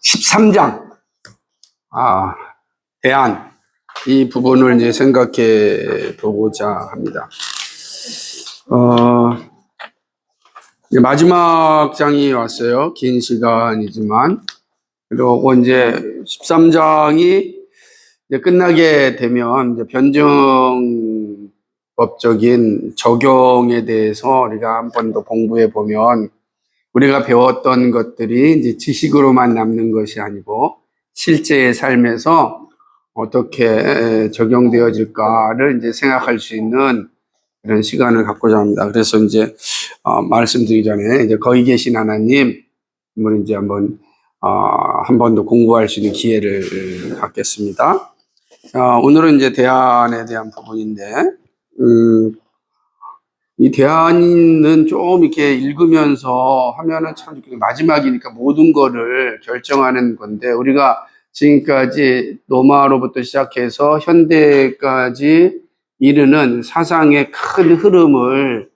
13장, 대안, 이 부분을 이제 생각해 보고자 합니다. 이제 마지막 장이 왔어요. 긴 시간이지만. 그리고 이제 13장이 이제 끝나게 되면 이제 변증법적인 적용에 대해서 우리가 한 번 더 공부해 보면 우리가 배웠던 것들이 이제 지식으로만 남는 것이 아니고 실제의 삶에서 어떻게 적용되어질까를 이제 생각할 수 있는 그런 시간을 갖고자 합니다. 그래서 이제 말씀드리기 전에 이제 거기 계신 하나님, 이제 한번 한 번 더 공부할 수 있는 기회를 갖겠습니다. 오늘은 이제 대안에 대한 부분인데, 이 대안은 좀 이렇게 읽으면서 하면은 참 마지막이니까 모든 거를 결정하는 건데, 우리가 지금까지 로마로부터 시작해서 현대까지 이르는 사상의 큰 흐름을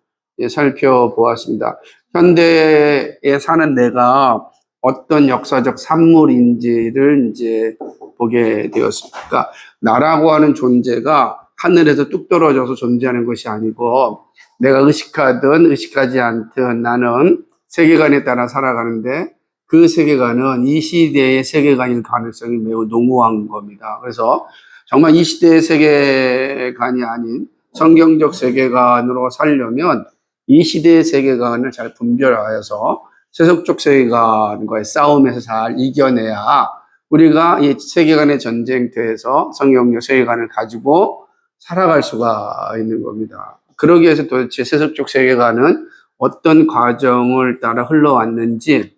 살펴보았습니다. 현대에 사는 내가 어떤 역사적 산물인지를 이제 보게 되었습니다. 그러니까 나라고 하는 존재가 하늘에서 뚝 떨어져서 존재하는 것이 아니고 내가 의식하든 의식하지 않든 나는 세계관에 따라 살아가는데 그 세계관은 이 시대의 세계관일 가능성이 매우 농후한 겁니다. 그래서 정말 이 시대의 세계관이 아닌 성경적 세계관으로 살려면 이 시대의 세계관을 잘 분별하여서 세속적 세계관과의 싸움에서 잘 이겨내야 우리가 이 세계관의 전쟁터에서 성경적 세계관을 가지고 살아갈 수가 있는 겁니다. 그러기 위해서 도대체 세속적 세계관은 어떤 과정을 따라 흘러왔는지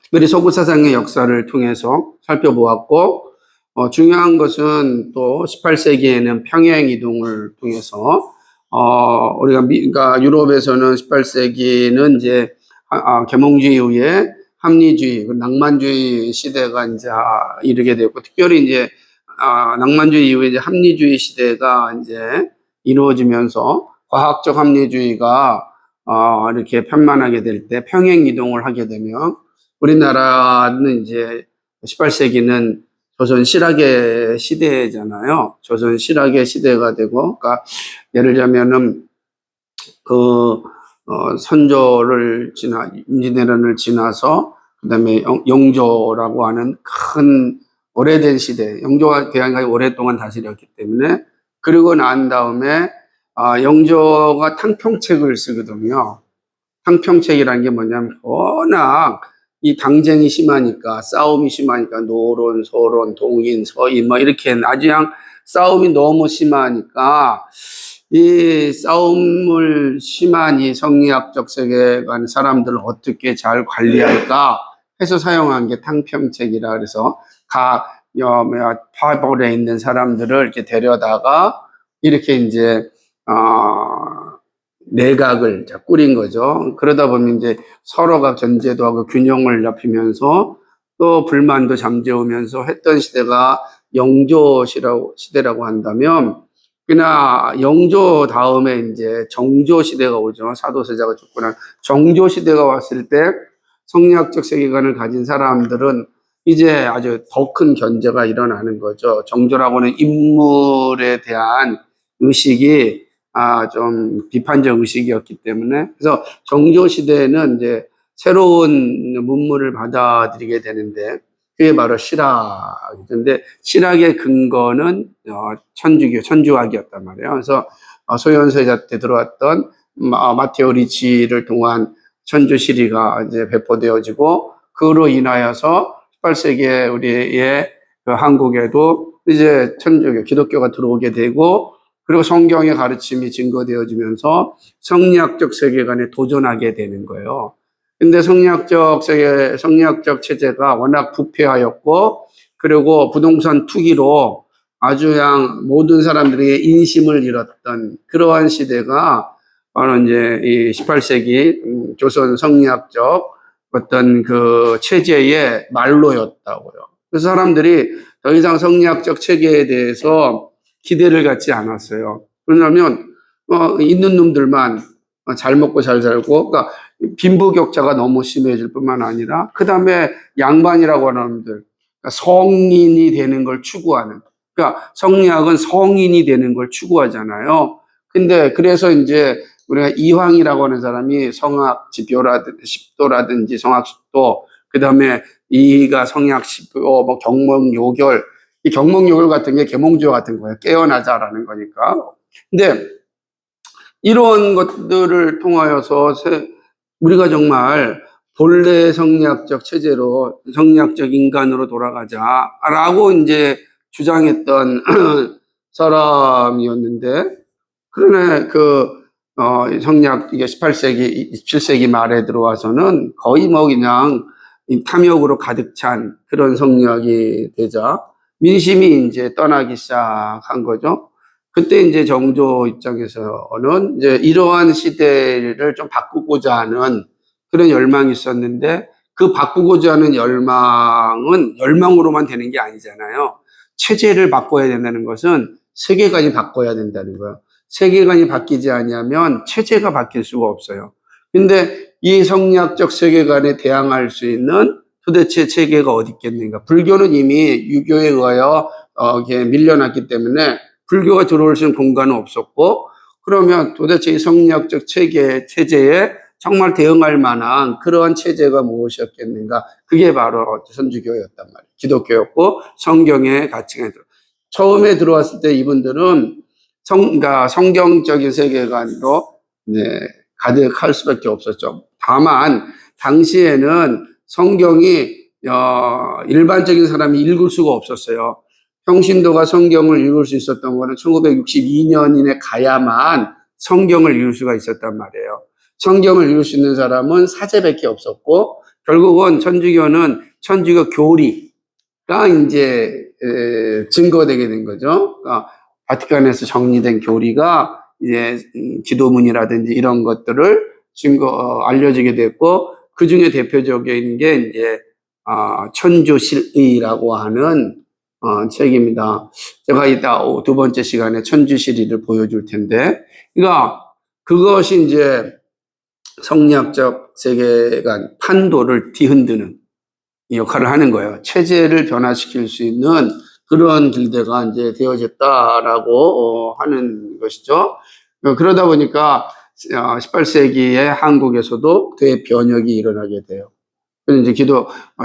특별히 서구 사상의 역사를 통해서 살펴보았고 중요한 것은 또 18세기에는 평행 이동을 통해서 그러니까 유럽에서는 18세기는 이제 계몽주의 이후에 합리주의, 낭만주의 시대가 이제 이르게 되었고 특별히 이제 낭만주의 이후에 이제 합리주의 시대가 이제 이루어지면서 과학적 합리주의가 이렇게 편만하게 될 때 평행 이동을 하게 되면 우리나라는 이제 18세기는 조선 실학의 시대잖아요. 조선 실학의 시대가 되고, 그러니까 예를 들자면은 선조를 임진왜란을 지나서 그다음에 영조라고 하는 큰 오래된 시대, 영조가 대한민국이 오랫동안 다스렸기 때문에 그리고 난 다음에 영조가 탕평책을 쓰거든요. 탕평책이라는 게 뭐냐면 워낙 이 당쟁이 심하니까 싸움이 심하니까 노론, 소론, 동인, 서인 뭐 이렇게 아주 그냥 싸움이 너무 심하니까 이 싸움을 심한 이 성리학적 세계관 사람들을 어떻게 잘 관리할까 해서 사용한 게 탕평책이라 그래서 각 파벌에 있는 사람들을 이렇게 데려다가 이렇게 이제 내각을 꾸린 거죠. 그러다 보면 이제 서로가 견제도 하고 균형을 잡히면서 또 불만도 잠재우면서 했던 시대가 영조 시대라고 한다면 그러나 영조 다음에 이제 정조 시대가 오죠. 사도세자가 죽고 난 정조 시대가 왔을 때 성리학적 세계관을 가진 사람들은 이제 아주 더 큰 견제가 일어나는 거죠. 정조라고는 인물에 대한 의식이 좀 비판적 의식이었기 때문에 그래서 정조 시대에는 이제 새로운 문물을 받아들이게 되는데 그게 바로 실학인데 실학의 근거는 천주학이었단 말이에요. 그래서 소현세자 때 들어왔던 마테오 리치를 통한 천주 시리가 이제 배포되어지고 그로 인하여서 18세기에 우리의 한국에도 이제 천주교 기독교가 들어오게 되고 그리고 성경의 가르침이 증거되어지면서 성리학적 세계관에 도전하게 되는 거예요. 근데 성리학적 체제가 워낙 부패하였고, 그리고 부동산 투기로 아주 그냥 모든 사람들에게 인심을 잃었던 그러한 시대가 바로 이제 이 18세기 조선 성리학적 어떤 그 체제의 말로였다고요. 그래서 사람들이 더 이상 성리학적 체계에 대해서 기대를 갖지 않았어요. 왜냐하면 있는 놈들만 잘 먹고 잘 살고, 그러니까 빈부격차가 너무 심해질 뿐만 아니라 그 다음에 양반이라고 하는 사람들, 그러니까 성인이 되는 걸 추구하는, 그러니까 성리학은 성인이 되는 걸 추구하잖아요. 근데 그래서 이제 우리가 이황이라고 하는 사람이 성악 지표라든지 십도라든지 성악 십도, 그 다음에 이가 성약 십도, 뭐 경몽요결, 이 경몽요결 같은 게 계몽주어 같은 거예요. 깨어나자라는 거니까. 근데 이런 것들을 통하여서 우리가 정말 본래 성리학적 체제로 성리학적 인간으로 돌아가자라고 이제 주장했던 사람이었는데, 그러네 성리학 이게 18세기, 27세기 말에 들어와서는 거의 뭐 그냥 탐욕으로 가득 찬 그런 성리학이 되자 민심이 이제 떠나기 시작한 거죠. 그때 이제 정조 입장에서는 이제 이러한 시대를 좀 바꾸고자 하는 그런 열망이 있었는데, 그 바꾸고자 하는 열망은 열망으로만 되는 게 아니잖아요. 체제를 바꿔야 된다는 것은 세계관이 바꿔야 된다는 거예요. 세계관이 바뀌지 않으면 체제가 바뀔 수가 없어요. 근데 이 성리학적 세계관에 대항할 수 있는 도대체 체계가 어디 있겠는가? 불교는 이미 유교에 의하여 이렇게 밀려났기 때문에 불교가 들어올 수 있는 공간은 없었고, 그러면 도대체 이 성리학적 체제에 정말 대응할 만한 그러한 체제가 무엇이었겠는가? 그게 바로 선주교였단 말이에요. 기독교였고 성경의 가치가 들어. 처음에 들어왔을 때 이분들은 그러니까 성경적인 세계관으로 가득할 수밖에 없었죠. 다만 당시에는 성경이 일반적인 사람이 읽을 수가 없었어요. 평신도가 성경을 읽을 수 있었던 거는 1962년에 가야만 성경을 읽을 수가 있었단 말이에요. 성경을 읽을 수 있는 사람은 사제밖에 없었고, 결국은 천주교는 천주교 교리가 이제 증거되게 된 거죠. 그러니까 바티칸에서 정리된 교리가 이제 기도문이라든지 이런 것들을 알려지게 됐고, 그 중에 대표적인 게 이제 천주실의라고 하는 책입니다. 제가 이따 두 번째 시간에 천주실의를 보여줄 텐데, 그러니까 그것이 이제 성리학적 세계관 판도를 뒤흔드는 역할을 하는 거예요. 체제를 변화시킬 수 있는 그런 길대가 이제 되어졌다라고 하는 것이죠. 그러다 보니까 18세기에 한국에서도 대변혁이 일어나게 돼요. 그래서 이제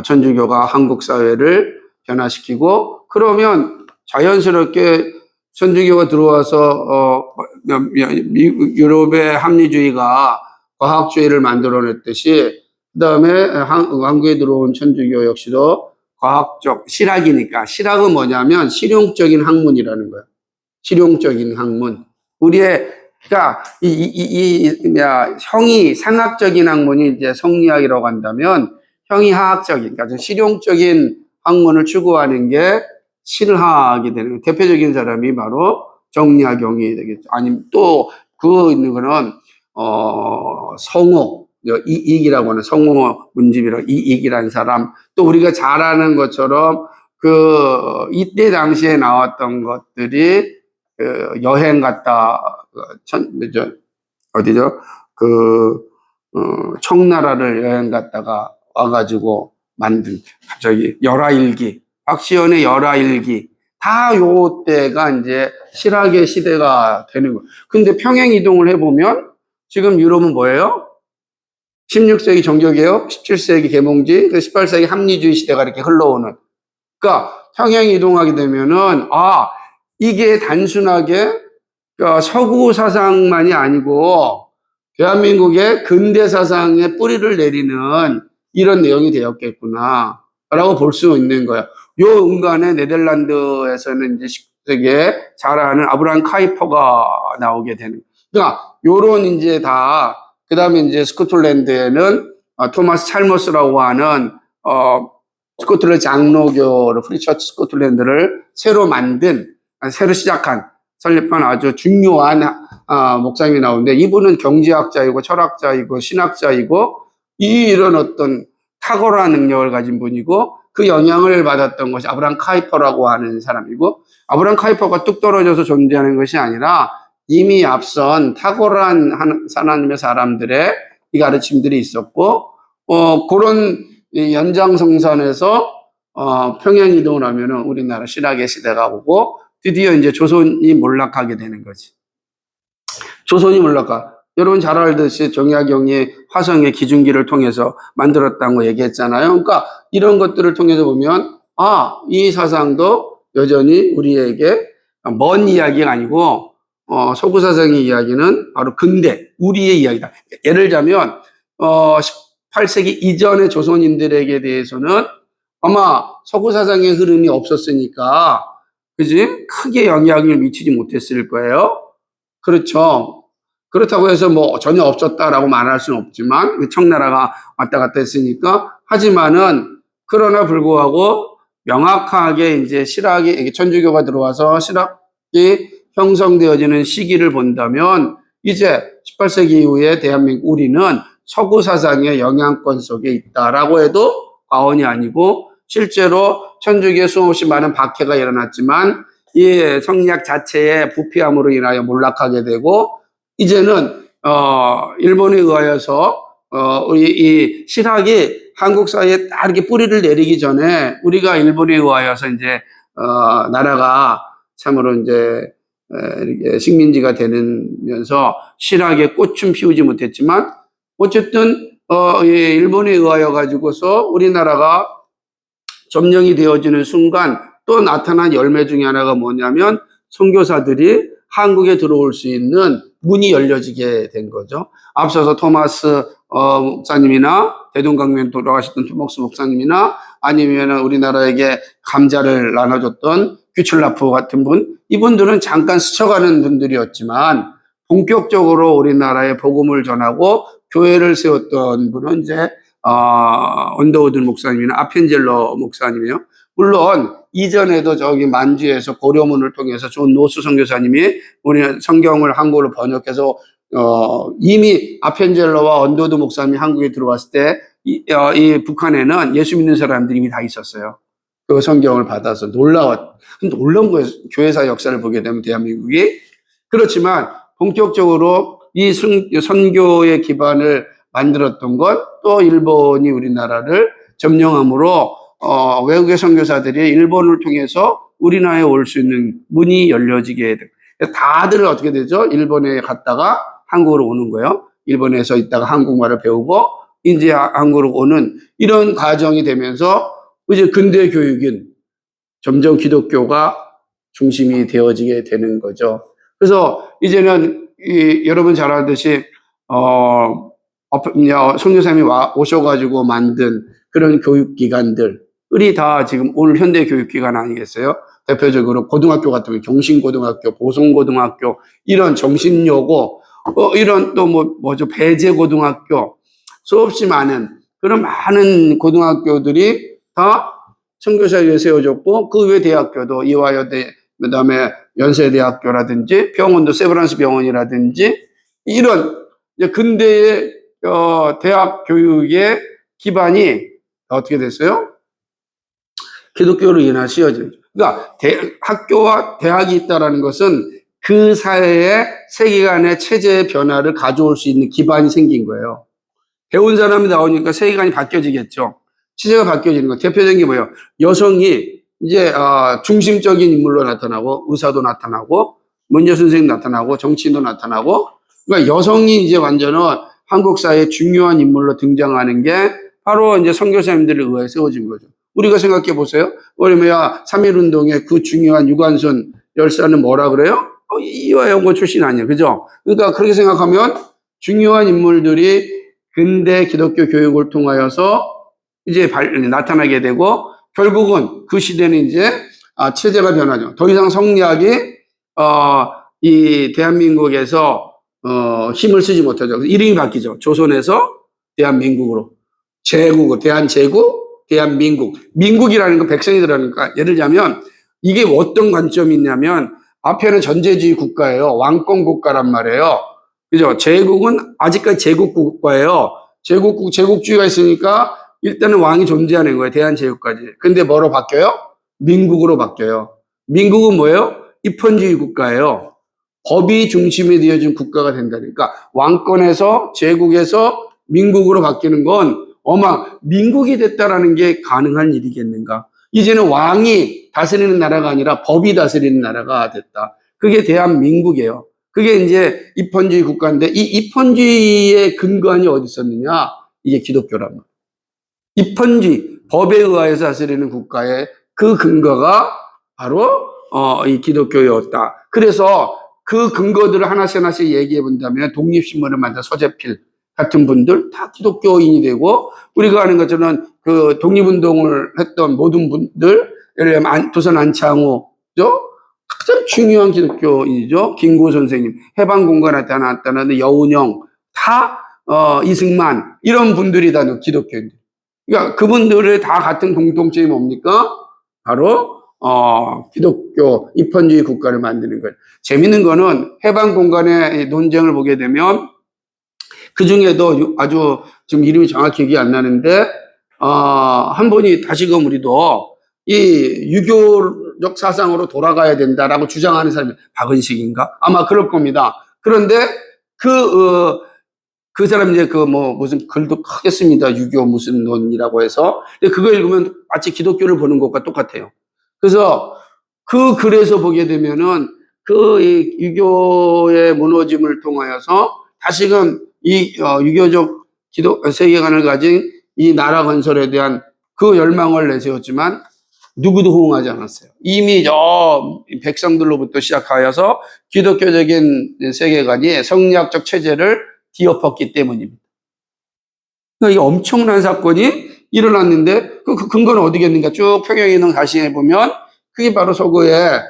천주교가 한국 사회를 변화시키고, 그러면 자연스럽게 천주교가 들어와서 유럽의 합리주의가 과학주의를 만들어냈듯이, 그 다음에 한국에 들어온 천주교 역시도 과학적, 실학이니까, 실학은 뭐냐면 실용적인 학문이라는 거예요. 실용적인 학문. 그러니까 형이 상학적인 학문이 이제 성리학이라고 한다면, 형이 하학적인, 그러니까 실용적인 학문을 추구하는 게 실학이 되는 거예요. 대표적인 사람이 바로 정리학용이 되겠죠. 아니면 또 있는 거는 성호, 이익이라고 하는 성호 문집이라고 이익이라는 사람, 또 우리가 잘 아는 것처럼 이때 당시에 나왔던 것들이 여행 갔다 어디죠? 청나라를 여행 갔다가 와가지고 만든 갑자기 열하일기, 박시연의 열하일기, 다 요때가 이제 실학의 시대가 되는 거예요. 근데 평행 이동을 해보면 지금 유럽은 뭐예요? 16세기 종교개혁, 17세기 계몽주의, 18세기 합리주의 시대가 이렇게 흘러오는. 그러니까 평행 이동하게 되면은 이게 단순하게 서구 사상만이 아니고 대한민국의 근대 사상의 뿌리를 내리는 이런 내용이 되었겠구나 라고 볼 수 있는 거예요. 요 은간에 네덜란드에서는 이제 10세기에 잘 아는 아브라함 카이퍼가 나오게 되는. 그러니까 요런 이제 그 다음에 이제 스코틀랜드에는 토마스 찰머스라고 하는 스코틀랜드 장로교를, 프리처치 스코틀랜드를 새로 시작한, 설립한 아주 중요한 목사님이 나오는데, 이분은 경제학자이고 철학자이고 신학자이고 이런 어떤 탁월한 능력을 가진 분이고, 그 영향을 받았던 것이 아브라함 카이퍼라고 하는 사람이고, 아브라함 카이퍼가 뚝 떨어져서 존재하는 것이 아니라 이미 앞선 탁월한 하나님의 사람들의 이 가르침들이 있었고, 그런 이 연장성산에서 평양 이동을 하면은 우리나라 신학의 시대가 오고 드디어 이제 조선이 몰락하게 되는 거지. 조선이 몰락하. 여러분 잘 알듯이 정약용이 화성의 기중기를 통해서 만들었다는 거 얘기했잖아요. 그러니까 이런 것들을 통해서 보면 이 사상도 여전히 우리에게 먼 이야기가 아니고 서구사상의 이야기는 바로 근대 우리의 이야기다. 예를 들자면 18세기 이전의 조선인들에게 대해서는 아마 서구사상의 흐름이 없었으니까 그지? 크게 영향을 미치지 못했을 거예요. 그렇죠. 그렇다고 해서 뭐 전혀 없었다라고 말할 수는 없지만 청나라가 왔다 갔다 했으니까 하지만은 그러나 불구하고 명확하게 이제 실학이 천주교가 들어와서 실학이 형성되어지는 시기를 본다면 이제 18세기 이후에 대한민국 우리는 서구 사상의 영향권 속에 있다라고 해도 과언이 아니고 실제로 천주교에 수없이 많은 박해가 일어났지만 이 성리학 자체의 부패함으로 인하여 몰락하게 되고 이제는 일본에 의하여서 우리 이 실학이 한국 사회에 딱 이렇게 뿌리를 내리기 전에 우리가 일본에 의하여서 이제 나라가 참으로 이제 이렇게 식민지가 되면서 실학에 꽃은 피우지 못했지만 어쨌든 일본에 의하여 가지고서 우리나라가 점령이 되어지는 순간 또 나타난 열매 중에 하나가 뭐냐면 선교사들이 한국에 들어올 수 있는 문이 열려지게 된 거죠. 앞서서 토마스 목사님이나 대동강변 돌아가셨던 토마스 목사님이나 아니면 우리나라에게 감자를 나눠줬던 규출라프 같은 분, 이분들은 잠깐 스쳐가는 분들이었지만 본격적으로 우리나라에 복음을 전하고 교회를 세웠던 분은 이제 언더우드 목사님이나 아펜젤러 목사님이요. 물론 이전에도 저기 만주에서 고려문을 통해서 존 노스 선교사님이 우리 성경을 한국어로 번역해서 이미 아펜젤러와 언더우드 목사님이 한국에 들어왔을 때 이 북한에는 예수 믿는 사람들이 이미 다 있었어요. 그 성경을 받아서 놀라운 거예요. 교회사 역사를 보게 되면 대한민국이. 그렇지만 본격적으로 이 선교의 기반을 만들었던 것 또 일본이 우리나라를 점령함으로 외국의 선교사들이 일본을 통해서 우리나라에 올 수 있는 문이 열려지게 돼. 다들 어떻게 되죠? 일본에 갔다가 한국으로 오는 거예요. 일본에서 있다가 한국말을 배우고 이제 한국으로 오는 이런 과정이 되면서 이제 근대 교육인 점점 기독교가 중심이 되어지게 되는 거죠. 그래서 이제는 여러분 잘 알듯이 선교사님이 오셔가지고 만든 그런 교육기관들이 다 지금 오늘 현대 교육기관 아니겠어요? 대표적으로 고등학교 같은 경우 경신고등학교, 보성고등학교 이런 정신여고 이런 또 뭐죠 배제고등학교 수없이 많은 그런 많은 고등학교들이 다 선교사에 세워졌고 그 외 대학교도 이화여대 그다음에 연세대학교라든지 병원도 세브란스 병원이라든지 이런 이제 근대의 대학 교육의 기반이 어떻게 됐어요? 기독교로 인한 씌어진. 그러니까 학교와 대학이 있다라는 것은 그 사회의 세계관의 체제의 변화를 가져올 수 있는 기반이 생긴 거예요. 배운 사람이 나오니까 세계관이 바뀌어지겠죠. 체제가 바뀌어지는 거. 대표적인 게 뭐예요? 여성이 이제 중심적인 인물로 나타나고 의사도 나타나고 문제 선생님 나타나고 정치인도 나타나고 그러니까 여성이 이제 완전히 한국 사회의 중요한 인물로 등장하는 게 바로 이제 선교사님들에 의해 세워진 거죠. 우리가 생각해 보세요. 왜냐면 3.1운동의 그 중요한 유관순 열사는 뭐라 그래요? 이화여고 출신 아니에요. 그죠? 그러니까 그렇게 생각하면 중요한 인물들이 근대 기독교 교육을 통하여서 이제 나타나게 되고 결국은 그 시대는 이제 체제가 변하죠. 더 이상 성리학이 이 대한민국에서 힘을 쓰지 못하죠. 이름이 바뀌죠. 조선에서 대한민국으로. 제국으로. 대한제국, 대한민국. 민국이라는 건 백성이더라니까. 예를 들자면 이게 어떤 관점이 있냐면 앞에는 전제주의 국가예요. 왕권 국가란 말이에요. 그죠? 제국은 아직까지 제국 국가예요. 제국주의가 있으니까 일단은 왕이 존재하는 거예요. 대한제국까지. 근데 뭐로 바뀌어요? 민국으로 바뀌어요. 민국은 뭐예요? 입헌주의 국가예요. 법이 중심이 되어진 국가가 된다니까 왕권에서 제국에서 민국으로 바뀌는 건 민국이 됐다라는 게 가능한 일이겠는가? 이제는 왕이 다스리는 나라가 아니라 법이 다스리는 나라가 됐다. 그게 대한민국이에요. 그게 이제 입헌주의 국가인데 이 입헌주의의 근간이 어디 있었느냐? 이게 기독교란 말이에요. 입헌주의, 법에 의하여서 다스리는 국가의 그 근거가 바로 이 기독교였다. 그래서 그 근거들을 하나씩 얘기해 본다면 독립신문을 만든 서재필 같은 분들 다 기독교인이 되고, 우리가 아는 것처럼 그 독립운동을 했던 모든 분들, 예를 들면 조선 안창호죠? 가장 중요한 기독교인이죠. 김구 선생님, 해방공간에 나타나는 여운형, 다 이승만, 이런 분들이 다 기독교인들. 그러니까 그분들의 다 같은 공통점이 뭡니까? 바로 기독교 입헌주의 국가를 만드는 거예요. 재밌는 거는 해방 공간의 논쟁을 보게 되면 그 중에도 아주 지금 이름이 정확히 기억이 안 나는데 한 분이 다시금 우리도 이 유교적 사상으로 돌아가야 된다라고 주장하는 사람이 박은식인가? 아마 그럴 겁니다. 그런데 그 사람 이제 무슨 글도 크게 씁니다. 유교 무슨 논이라고 해서. 근데 그거 읽으면 마치 기독교를 보는 것과 똑같아요. 그래서 그 글에서 보게 되면은 이 유교의 무너짐을 통하여서 다시금 이 유교적 세계관을 가진 이 나라 건설에 대한 그 열망을 내세웠지만 누구도 호응하지 않았어요. 이미 백성들로부터 시작하여서 기독교적인 세계관이 성리학적 체제를 뒤엎었기 때문입니다. 그러니까 이 엄청난 사건이 일어났는데 그 근거는 어디겠는가? 쭉 평행이동 다시 해보면 그게 바로 서구의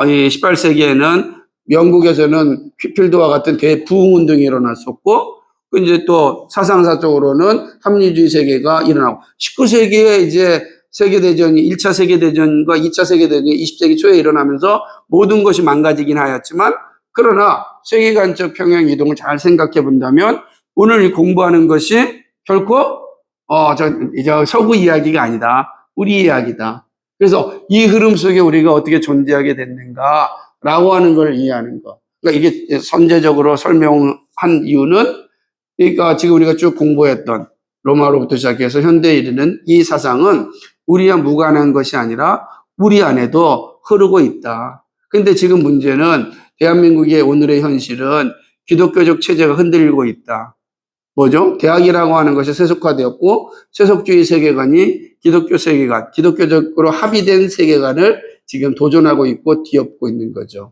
이 18세기에는 영국에서는 휘필드와 같은 대부흥운동이 일어났었고, 이제 또 사상사적으로는 합리주의 세계가 일어나고, 19세기에 이제 세계대전이 1차 세계대전과 2차 세계대전이 20세기 초에 일어나면서 모든 것이 망가지긴 하였지만, 그러나 세계관적 평행 이동을 잘 생각해 본다면 오늘 공부하는 것이 결코 이제 서구 이야기가 아니다. 우리 이야기다. 그래서 이 흐름 속에 우리가 어떻게 존재하게 됐는가라고 하는 걸 이해하는 거. 그러니까 이게 선제적으로 설명한 이유는, 그러니까 지금 우리가 쭉 공부했던 로마로부터 시작해서 현대에 이르는 이 사상은 우리와 무관한 것이 아니라 우리 안에도 흐르고 있다. 근데 지금 문제는 대한민국의 오늘의 현실은 기독교적 체제가 흔들리고 있다. 뭐죠? 대학이라고 하는 것이 세속화되었고, 세속주의 세계관이 기독교 세계관, 기독교적으로 합의된 세계관을 지금 도전하고 있고 뒤엎고 있는 거죠.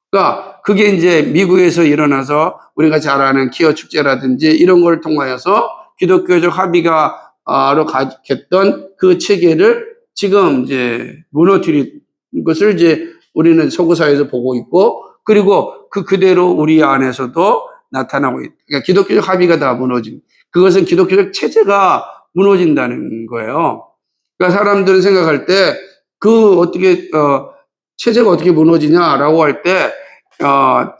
그러니까 그게 이제 미국에서 일어나서 우리가 잘 아는 퀴어 축제라든지 이런 걸 통하여서 기독교적 합의가로 가졌던 그 체계를 지금 이제 무너뜨린 것을 이제 우리는 서구 사회에서 보고 있고, 그리고 그대로 우리 안에서도 나타나고 있다. 그러니까 기독교적 합의가 다 무너진, 그것은 기독교적 체제가 무너진다는 거예요. 그러니까 사람들은 생각할 때 어떻게 체제가 어떻게 무너지냐라고 할 때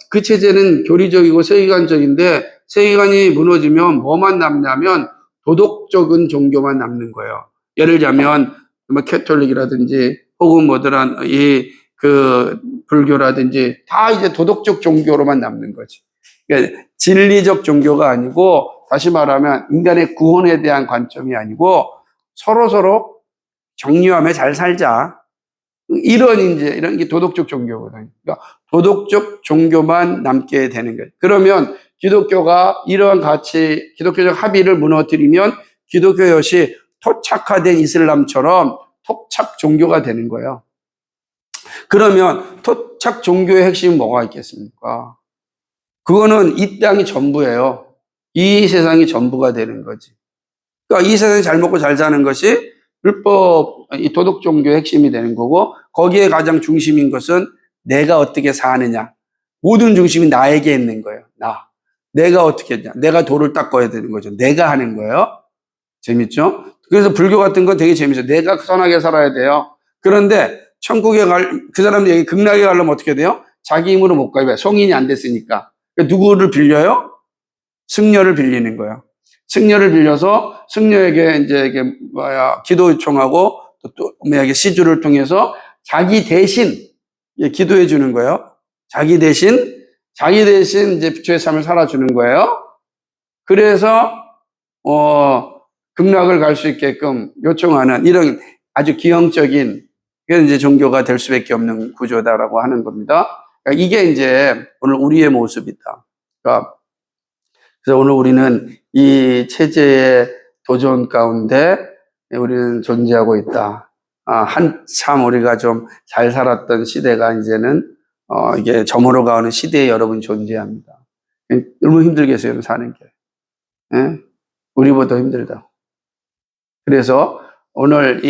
그 체제는 교리적이고 세계관적인데, 세계관이 무너지면 뭐만 남냐면 도덕적인 종교만 남는 거예요. 예를 들자면 캐톨릭이라든지 혹은 불교라든지 다 이제 도덕적 종교로만 남는 거지. 그러니까 진리적 종교가 아니고, 다시 말하면 인간의 구원에 대한 관점이 아니고 서로 정리하며 잘 살자. 이런 게 도덕적 종교거든요. 그러니까 도덕적 종교만 남게 되는 거예요. 그러면 기독교가 이러한 기독교적 합의를 무너뜨리면 기독교 역시 토착화된 이슬람처럼 토착 종교가 되는 거예요. 그러면 토착 종교의 핵심은 뭐가 있겠습니까? 그거는 이 땅이 전부예요. 이 세상이 전부가 되는 거지. 그러니까 이 세상에 잘 먹고 잘 사는 것이 율법, 이 도덕 종교의 핵심이 되는 거고, 거기에 가장 중심인 것은 내가 어떻게 사느냐. 모든 중심이 나에게 있는 거예요. 내가 어떻게 했냐. 내가 도를 닦아야 되는 거죠. 내가 하는 거예요. 재밌죠? 그래서 불교 같은 거 되게 재밌어요. 내가 선하게 살아야 돼요. 그런데 천국에 그 사람들이 극락에 가려면 어떻게 돼요? 자기 힘으로 못 가요. 성인이 안 됐으니까. 그러니까 누구를 빌려요? 승려를 빌리는 거예요. 승려를 빌려서 승려에게 이제 기도 요청하고 또 시주를 통해서 자기 대신 기도해 주는 거예요. 자기 대신 이제 부처의 삶을 살아주는 거예요. 그래서 극락을 갈 수 있게끔 요청하는 이런 아주 기형적인 그게 이제 종교가 될 수밖에 없는 구조다라고 하는 겁니다. 그러니까 이게 이제 오늘 우리의 모습이다. 그러니까 그래서 오늘 우리는 이 체제의 도전 가운데 우리는 존재하고 있다. 한참 우리가 좀 잘 살았던 시대가 이제는 이게 저물어가는 시대에 여러분 존재합니다. 너무 힘들겠어요, 사는 게. 예? 우리보다 힘들다. 그래서 오늘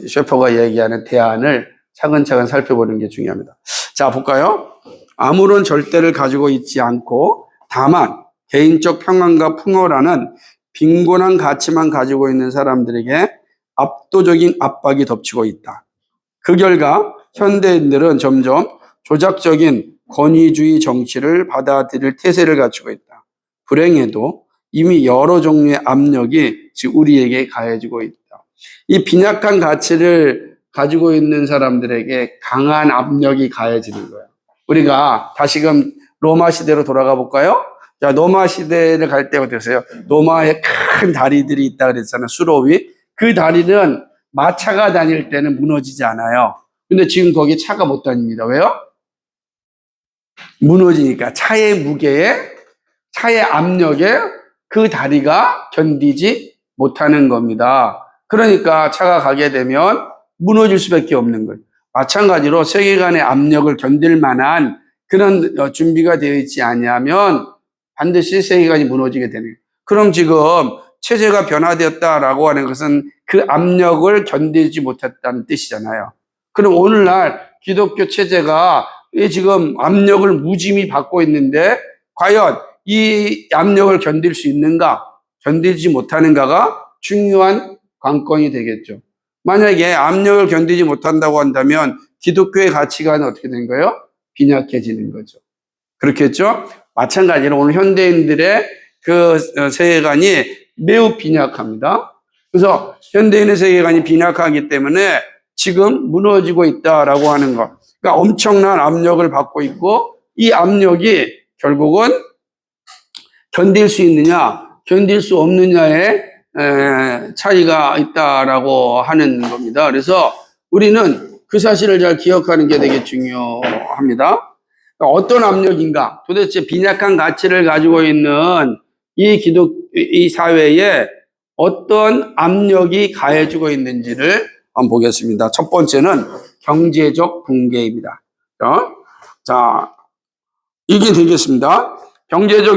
셰퍼가 얘기하는 대안을 차근차근 살펴보는 게 중요합니다. 자, 볼까요? 아무런 절대를 가지고 있지 않고 다만 개인적 평안과 풍요라는 빈곤한 가치만 가지고 있는 사람들에게 압도적인 압박이 덮치고 있다. 그 결과 현대인들은 점점 조작적인 권위주의 정치를 받아들일 태세를 갖추고 있다. 불행해도 이미 여러 종류의 압력이 지금 우리에게 가해지고 있다. 이 빈약한 가치를 가지고 있는 사람들에게 강한 압력이 가해지는 거예요. 우리가 다시금 로마 시대로 돌아가 볼까요? 자, 로마 시대를 갈 때 어땠어요? 로마에 큰 다리들이 있다 그랬잖아요. 수로위. 그 다리는 마차가 다닐 때는 무너지지 않아요. 근데 지금 거기 차가 못 다닙니다. 왜요? 무너지니까 차의 무게에, 차의 압력에 그 다리가 견디지 못하는 겁니다. 그러니까 차가 가게 되면 무너질 수밖에 없는 거예요. 마찬가지로 세계관의 압력을 견딜 만한 그런 준비가 되어 있지 않으면 반드시 세계관이 무너지게 되는 거예요. 그럼 지금 체제가 변화되었다라고 하는 것은 그 압력을 견디지 못했다는 뜻이잖아요. 그럼 오늘날 기독교 체제가 지금 압력을 무짐히 받고 있는데 과연 이 압력을 견딜 수 있는가, 견디지 못하는가가 중요한 관건이 되겠죠. 만약에 압력을 견디지 못한다고 한다면 기독교의 가치관은 어떻게 된 거예요? 빈약해지는 거죠. 그렇겠죠? 마찬가지로 오늘 현대인들의 그 세계관이 매우 빈약합니다. 그래서 현대인의 세계관이 빈약하기 때문에 지금 무너지고 있다라고 하는 것. 그러니까 엄청난 압력을 받고 있고 이 압력이 결국은 견딜 수 있느냐, 견딜 수 없느냐의 차이가 있다라고 하는 겁니다. 그래서 우리는 그 사실을 잘 기억하는 게 되게 중요합니다. 그러니까 어떤 압력인가? 도대체 빈약한 가치를 가지고 있는 이 사회에 어떤 압력이 가해지고 있는지를 한번 보겠습니다. 첫 번째는 경제적 붕괴입니다. 자, 이게 되겠습니다. 경제적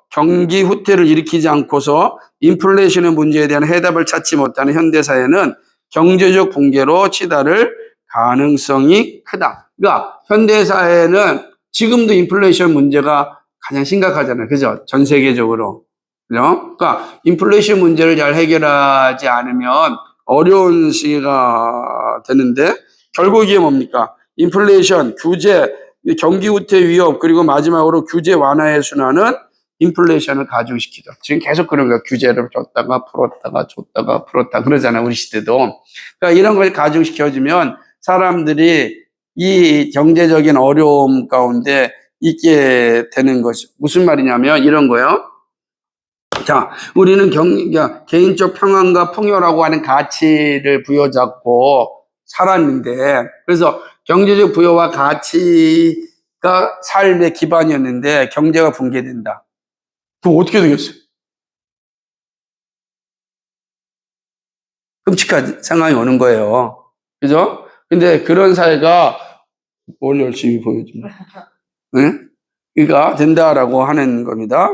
경기 후퇴를 일으키지 않고서 인플레이션의 문제에 대한 해답을 찾지 못하는 현대사회는 경제적 붕괴로 치달을 가능성이 크다. 그러니까 현대사회는 지금도 인플레이션 문제가 가장 심각하잖아요. 그죠? 전 세계적으로. 그죠? 그러니까 인플레이션 문제를 잘 해결하지 않으면 어려운 시기가 되는데 결국 이게 뭡니까? 인플레이션, 규제, 경기 후퇴 위협, 그리고 마지막으로 규제 완화의 순환은 인플레이션을 가중시키죠. 지금 계속 그런 거예요. 규제를 줬다가 풀었다가 줬다가 풀었다 그러잖아요. 우리 시대도. 그러니까 이런 걸 가중시켜주면 사람들이 이 경제적인 어려움 가운데 있게 되는 것이 무슨 말이냐면 이런 거예요. 자, 우리는 개인적 평안과 풍요라고 하는 가치를 부여잡고 살았는데, 그래서 경제적 부여와 가치가 삶의 기반이었는데, 경제가 붕괴된다. 그럼 어떻게 되겠어요? 끔찍한 상황이 오는 거예요. 그죠? 근데 그런 사회가 뭘 열심히 보여줍니다. 네? 그러니까 된다라고 하는 겁니다.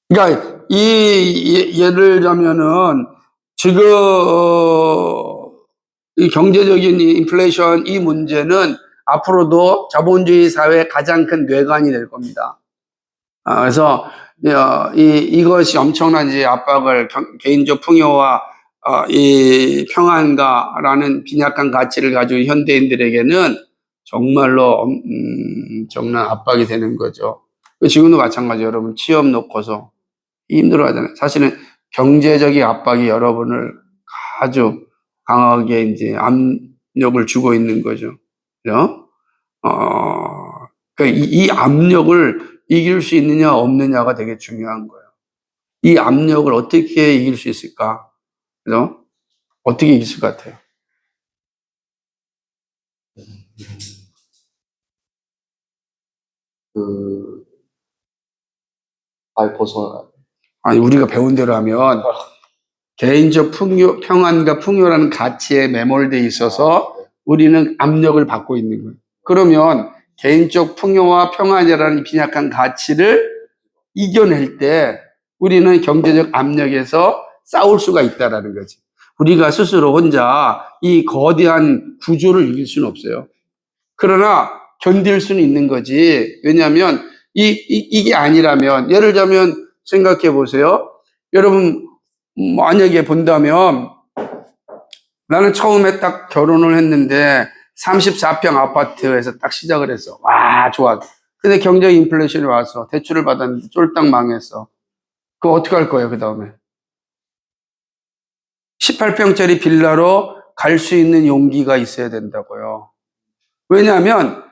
그러니까 예를 들자면은 지금 이 경제적인 인플레이션 이 문제는 앞으로도 자본주의 사회의 가장 큰 뇌관이 될 겁니다. 그래서 이것이 엄청난 이제 압박을 개인적 풍요와 이 평안가라는 빈약한 가치를 가지고 현대인들에게는 정말로 엄청난 압박이 되는 거죠. 지금도 마찬가지 여러분 취업 놓고서 힘들어하잖아요. 사실은 경제적인 압박이 여러분을 아주 강하게 이제 압력을 주고 있는 거죠. 그죠? 그러니까 이 압력을 이길 수 있느냐 없느냐가 되게 중요한 거예요. 이 압력을 어떻게 이길 수 있을까? 그죠? 어떻게 이길 수 같아요? 그, 말 벗어나. 아니, 우리가 배운 대로 하면 개인적 평안과 풍요라는 가치에 매몰돼 있어서 우리는 압력을 받고 있는 거예요. 그러면 개인적 풍요와 평안이라는 빈약한 가치를 이겨낼 때 우리는 경제적 압력에서 싸울 수가 있다라는 거지. 우리가 스스로 혼자 이 거대한 구조를 이길 수는 없어요. 그러나 견딜 수는 있는 거지. 왜냐하면 이게 아니라면, 예를 들자면 생각해 보세요. 여러분, 만약에 본다면 나는 처음에 딱 결혼을 했는데 34평 아파트에서 딱 시작을 했어. 와, 좋아. 근데 경제 인플레이션이 와서 대출을 받았는데 쫄딱 망했어. 그거 어떻게 할 거예요, 그 다음에? 18평짜리 빌라로 갈 수 있는 용기가 있어야 된다고요. 왜냐하면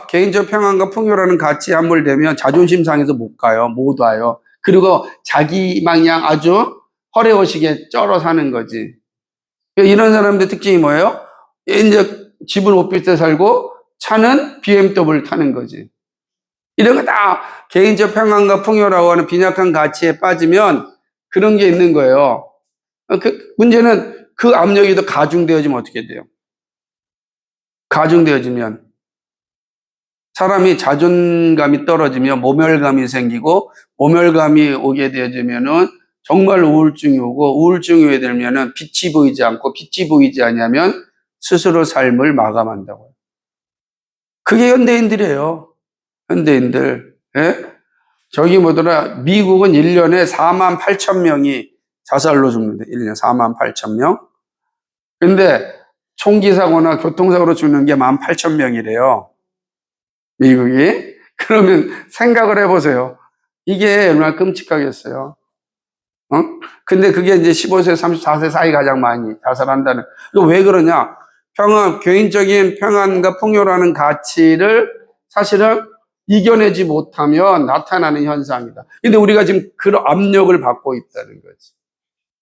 개인적 평안과 풍요라는 가치에 함몰되면 자존심 상해서 못 가요. 못 와요. 그리고 자기 마냥 아주 허례허식에 쩔어 사는 거지. 이런 사람들 특징이 뭐예요? 이제 집은 오피스텔 살고 차는 BMW 타는 거지. 이런 거 다 개인적 평안과 풍요라고 하는 빈약한 가치에 빠지면 그런 게 있는 거예요. 문제는 그 압력이 더 가중되어지면 어떻게 돼요? 가중되어지면 사람이 자존감이 떨어지며 모멸감이 생기고, 모멸감이 오게 되어지면은 정말 우울증이 오고, 우울증이 오게 되면은 빛이 보이지 않고, 빛이 보이지 않으면 스스로 삶을 마감한다고요. 그게 현대인들이에요. 현대인들. 예? 저기 뭐더라, 미국은 1년에 4만 8천 명이 자살로 죽는데, 1년에 4만 8천 명. 근데 총기 사고나 교통사고로 죽는 게 1만 8천 명이래요. 미국이. 그러면 생각을 해보세요. 이게 얼마나 끔찍하겠어요. 어? 근데 그게 이제 15세, 34세 사이 가장 많이 자살한다는. 이거 왜 그러냐? 개인적인 평안과 풍요라는 가치를 사실은 이겨내지 못하면 나타나는 현상이다. 근데 우리가 지금 그런 압력을 받고 있다는 거지.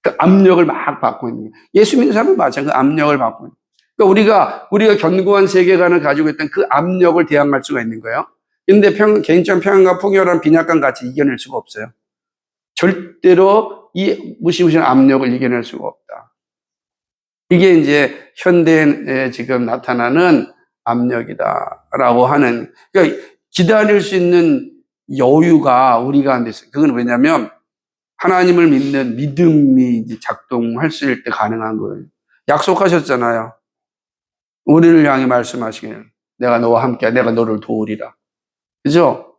그 압력을 막 받고 있는 거예요. 예수 믿는 사람은 마찬가지로 그 압력을 받고 있는 거예요. 그러니까 우리가 견고한 세계관을 가지고 있던 그 압력을 대항할 수가 있는 거예요. 근데 개인적 평안과 풍요라는 빈약한 가치 이겨낼 수가 없어요. 절대로 이 무시무시한 압력을 이겨낼 수가 없다. 이게 이제 현대에 지금 나타나는 압력이다라고 하는, 그러니까 기다릴 수 있는 여유가 우리가 안 됐어요. 그건 왜냐면 하나님을 믿는 믿음이 이제 작동할 수 있을 때 가능한 거예요. 약속하셨잖아요. 우리를 향해 말씀하시기를 내가 너와 함께 내가 너를 도우리라. 그죠?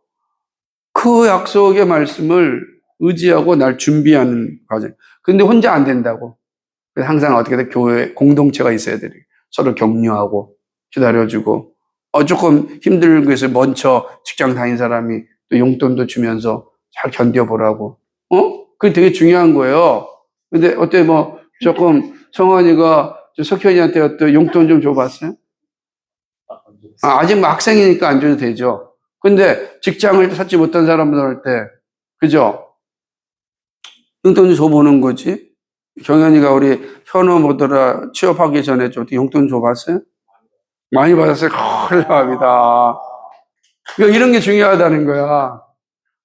그 약속의 말씀을 의지하고 날 준비하는 과정. 근데 혼자 안 된다고. 그래서 항상 어떻게든 교회 공동체가 있어야 되는 거예요. 서로 격려하고 기다려주고, 조금 힘들고 해서 먼저 직장 다닌 사람이 또 용돈도 주면서 잘 견뎌보라고. 그게 되게 중요한 거예요. 근데 어때, 뭐, 조금 성환이가 석현이한테 어떤 용돈 좀 줘봤어요? 아직 뭐 학생이니까 안 줘도 되죠. 근데 직장을 찾지 못한 사람들한테, 그죠? 용돈 좀 줘보는 거지. 경현이가 우리 현우 뭐더라 취업하기 전에 좀 용돈 줘봤어요? 많이 받았어요. 감사합니다. 그러니까 이런 게 중요하다는 거야.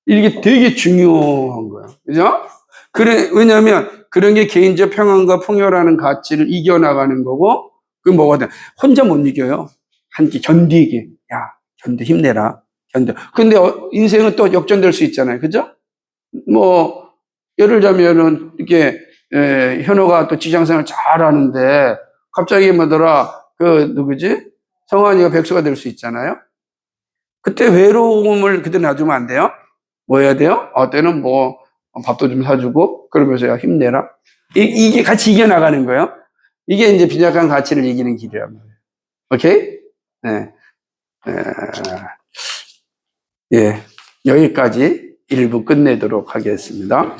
이게 되게 중요한 거야. 그죠? 그래, 왜냐면 그런 게 개인적 평안과 풍요라는 가치를 이겨나가는 거고, 그게 뭐가 돼? 혼자 못 이겨요. 함께 견디게. 야, 힘내라. 견뎌. 근데 인생은 또 역전될 수 있잖아요. 그죠? 뭐, 예를 들자면은, 이렇게, 현호가 또 직장생활 잘 하는데, 갑자기 뭐더라, 누구지? 성환이가 백수가 될 수 있잖아요? 그때 외로움을 그때 놔주면 안 돼요? 뭐 해야 돼요? 때는 뭐, 밥도 좀 사주고, 그러면서 야, 힘내라. 이게 같이 이겨나가는 거예요. 이게 이제 빈약한 가치를 이기는 길이란 말이에요. 오케이? 네. 예. 여기까지 일부 끝내도록 하겠습니다.